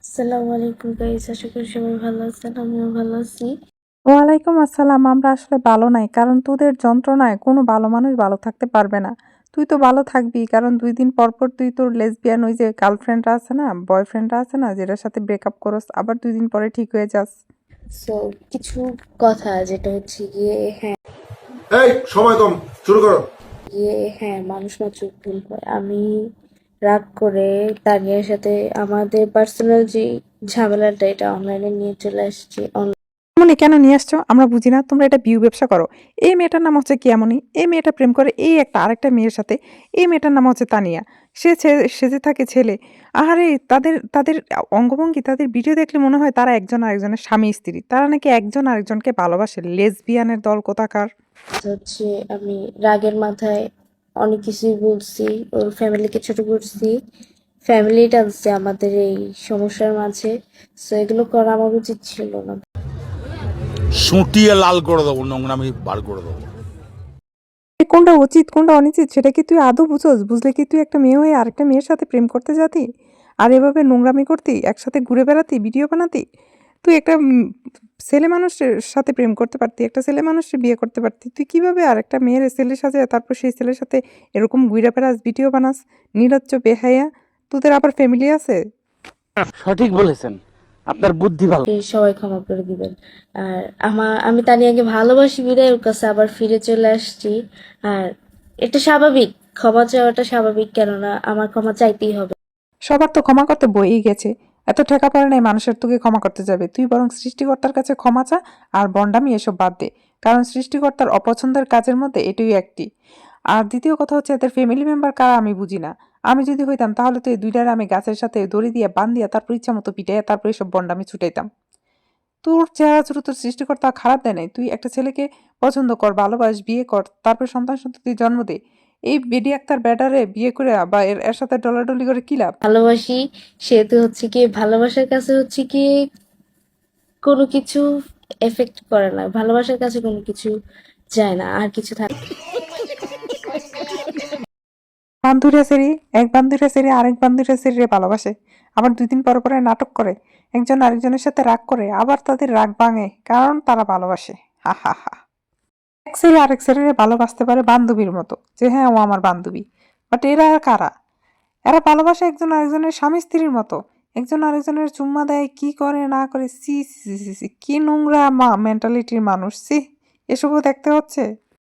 আসসালামু আলাইকুম গাইস, আশা করি সবাই ভালো আছেন। আমিও ভালো আছি। ওয়ালাইকুম আসসালাম। আমরা আসলে ভালো নাই, কারণ তোদের যন্ত্রণায় কোনো ভালো মানুষ ভালো থাকতে পারবে না। তুই তো ভালো থাকবি, কারণ 2 দিন পর পর তুই তোর লেসবিয়ান ওই যে গার্লফ্রেন্ডরা আছে না, বয়ফ্রেন্ডরা আছে না, যেটার সাথে ব্রেকআপ করস, আবার 2 দিন পরে ঠিক হয়ে যাস। সো কিছু কথা যেটা হচ্ছে এই সময় কম, শুরু করো। মানুষ মাত্র ভুল হয়। আমি রাগ করে তানিয়ার সাথে আমাদের পার্সোনাল যে ঝামেলাটা এটা অনলাইনে নিয়ে চলে আসছি। এমনই কেন নিয়ে আসছো আমরা বুঝি না। তোমরা এটা বিউ ব্যবসা করো। এই মেয়েটার নাম হচ্ছে কিয়ামনি, এই মেয়েটা প্রেম করে এই একটা আরেকটা মেয়ের সাথে। এই মেয়েটার নাম হচ্ছে তানিয়া। সেজে থাকে ছেলে। আহারে, তাদের তাদের অঙ্গভঙ্গি, তাদের ভিডিও দেখলে মনে হয় তারা একজন আরেকজনের স্বামী স্ত্রী। তারা নাকি একজন আরেকজনকে ভালোবাসে। লেসবিয়ানের দল কোথাকার। হচ্ছে আমি রাগের মাথায় অনেক কিছুই বলছি, ওর ফ্যামিলিকে ছোট করছি, ফ্যামিলি টানছি আমাদের এই সমস্যার মাঝে। সো এগুলো করা আমার উচিত ছিল না। সুটিয়ে লাল করে দেবো, নোংরামি বার করে দেবো। কোনটা উচিত কোনটা অনুচিত সেটা কি তুই আদৌ বুঝোস? বুঝলে কি তুই একটা মেয়ে হয়ে আরেকটা মেয়ের সাথে প্রেম করতে যাতি? আর এভাবে নোংরামি করতি, একসাথে ঘুরে বেড়াতি, ভিডিও বানাতি? তুই একটা ছেলে মানুষের সাথে প্রেম করতে পারতি, একটা ছেলে মানুষের বিয়ে করতে পারতি। তুই কিভাবে আরেকটা মেয়ের ছেলের সাথে, তারপর সেই ছেলের সাথে এরকম ঘুরে বেড়াস, ভিডিও বানাস? নির্লজ্জ, বেহায়া। তোদের আবার ফ্যামিলি আছে? সঠিক বলেছেন, আপনার বুদ্ধি ভালো। এই সবাই ক্ষমা করে দিবেন। আর আমি তানিয়াকে ভালোবাসি বিদায় ওর কাছে আবার ফিরে চলে আসছি। আর এটা স্বাভাবিক, ক্ষমা চাওয়াটা স্বাভাবিক, কেননা আমার ক্ষমা চাইতেই হবে। সবার তো ক্ষমা করতে বইই গেছে। এত ঠেকা পড়ে নাই মানুষের তোকে ক্ষমা করতে যাবে। তুই বরং সৃষ্টিকর্তার কাছে ক্ষমা চা, আর বন্ডামি এসব বাদ দে। কারণ সৃষ্টিকর্তার অপছন্দের কাজের মধ্যে এটাই একটি। আর দ্বিতীয় কথা হচ্ছে, এদের ফ্যামিলি মেম্বার কারা আমি বুঝি না। আমি যদি হইতাম তাহলে তো এই দুইটারে আমি গাছের সাথে দড়ি দিয়ে বান্ধিয়া তারপর ইচ্ছা মতো পিটাইয়া তারপর এসব বন্ডামি ছুটাইতাম। তোর চেহারা ছোট, তোর সৃষ্টিকর্তা খারাপ দেয় নাই। তুই একটা ছেলেকে পছন্দ কর, ভালোবাস, বিয়ে কর, তারপর সন্তান সন্ততি জন্ম দে। এই বেডি আক্তার ব্যাটারে বিয়ে করে বা এর সাথে ডলাডলি করে কি লাভ? ভালোবাসি, সেহেতু হচ্ছে কি ভালোবাসার কাছে হচ্ছে কি কোনো কিছু এফেক্ট করে না, ভালোবাসার কাছে কোনো কিছু যায় না, আর কিছু থাকে। বান্ধুরা সেরি, এক বান্ধুরা সেরি আরেক বান্ধুরা সেরিরে ভালোবাসে, আবার 2 দিন পর পরে নাটক করে, একজন আরেকজনের সাথে রাগ করে, আবার তাদের রাগ ভাঙে কারণ তারা ভালোবাসে। হা হা হা। এক ছেলে আরেক ছেলেরে ভালোবাসতে পারে বান্ধবীর মতো, যে হ্যাঁ ও আমার বান্ধবী। বাট এরা কারা? এরা ভালোবাসে একজন আরেকজনের স্বামী স্ত্রীর মতো। একজন আরেকজনের চুম্মা দেয়, কি করে না করে, সি সি সি সি, কি নোংরা মেন্টালিটির মানুষ, সি। এসবও দেখতে হচ্ছে।